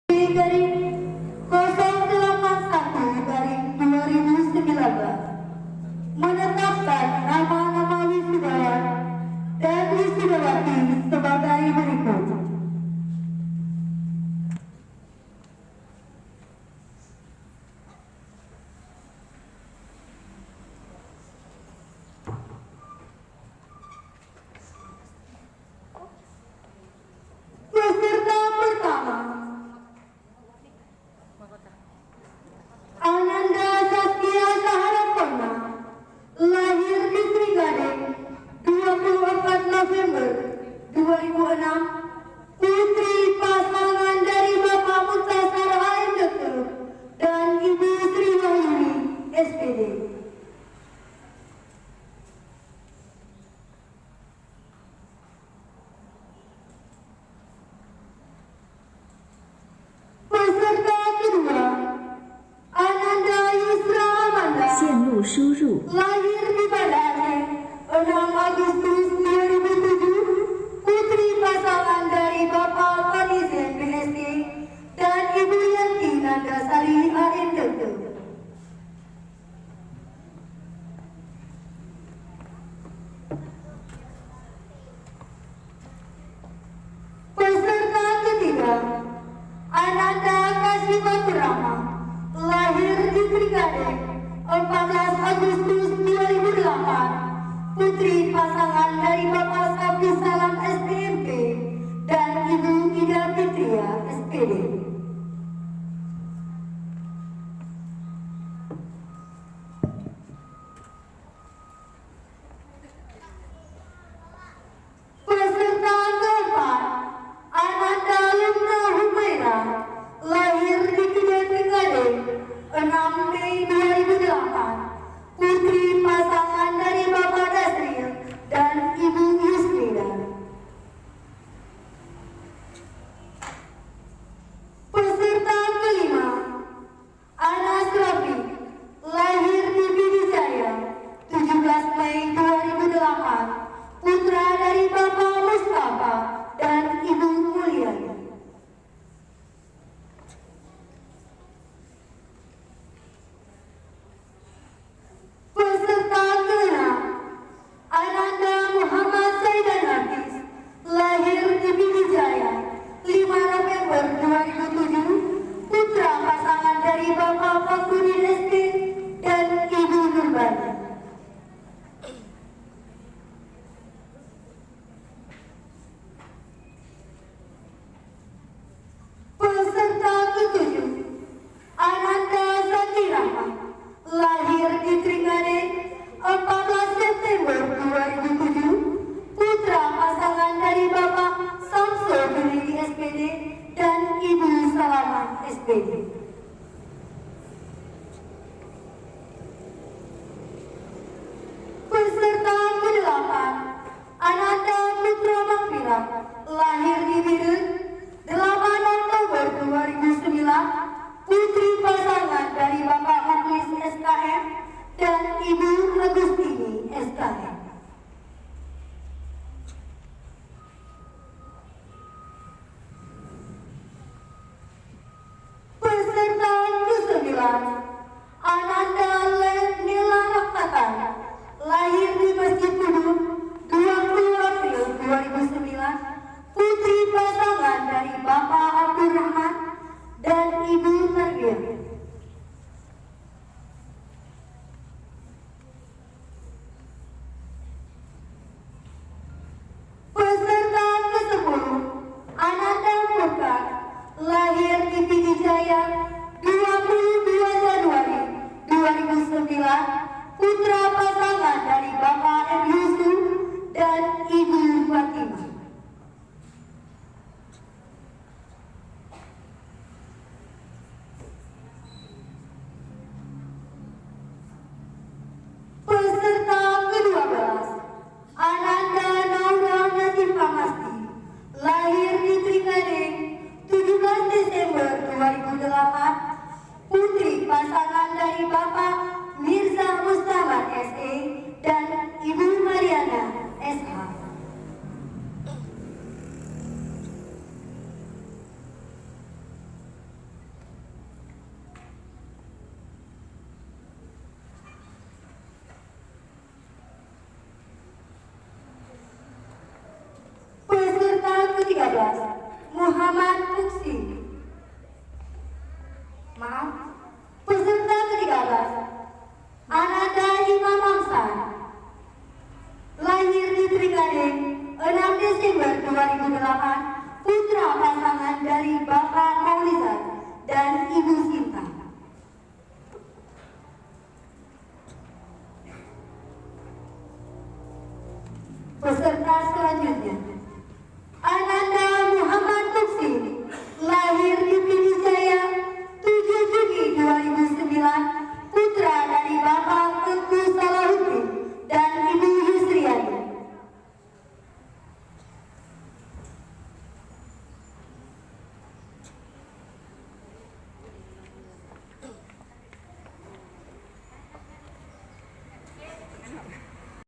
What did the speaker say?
garing 081 garing 2019 menetapkan nama-nama wisudawan dan wisudawati sebagai berikut. Peserta pertama, Ananda Saskia Saharapurna, lahir di Trigading 24 November 2006, putri pasangan dari Bapak Mutasar HM Dokter dan Ibu Sri Wahyuni SPD. Peserta kedua, Ananda Yusra Amanda, 线路输入 lahir di Banda Aceh 6 Agustus 2007, putri pasangan dari Bapak Fanizen BSD dan Ibu Yanti Nandasari HM Dokter. Peserta ketiga, Ananda Kasimaturama, lahir di Trigading 14 Agustus 2008, putri pasangan dari Bapak Sabdi Salam SPMP dan Ibu Ida Fitria SPD. Peserta keempat, Ananda Lumna Humaira, lahir di Trigading 6 Mei 2008, putri pasangan dari Bapak Dasril dan Ibu Yusrida. Peserta kelima, Anas Rafi, lahir di Pidijaya 17 Mei 2008, putra dari Bapak Mustafa dan Ibu Mulyani. Peserta keenam, Ananda Muhammad Saidan Hafiz, lahir di Pidijaya 5 November 2007, putra pasangan dari Bapak Fakhruddin SD dan Ibu Nurbani. Peserta ketujuh, Ananda Zaki Rahman, lahir di Trigading 14 September 2007, putra pasangan dari Bapak Samsul Junedi SPD dan Ibu Salaman SPD. Peserta kedelapan, Ananda Putra Makfiram, lahir di Birut 8 Oktober 2009, putri pasangan dari Bapak Mukhlis SKM dan Ibu Agustini SKM. Peserta ke-9, Ananda Nela Raktatan, lahir di Masjid Kudus 20 April 2009, putri pasangan dari Bapak Abdurrahman dan Ibu Mardian. Peserta ke-10, Ananda Murka, lahir di Pidijaya 22 Januari 2009, putra pasangan dari Bapak M. Yusuf dan Ibu Fatimah. Peserta ke-12, Ananda Naura Nazim Pamasti, lahir di Trigading 17 Desember 2008, putri pasangan dari Bapak Mirza Mustafa SE dan Ibu Mariana SH. Muhammad Fuksi.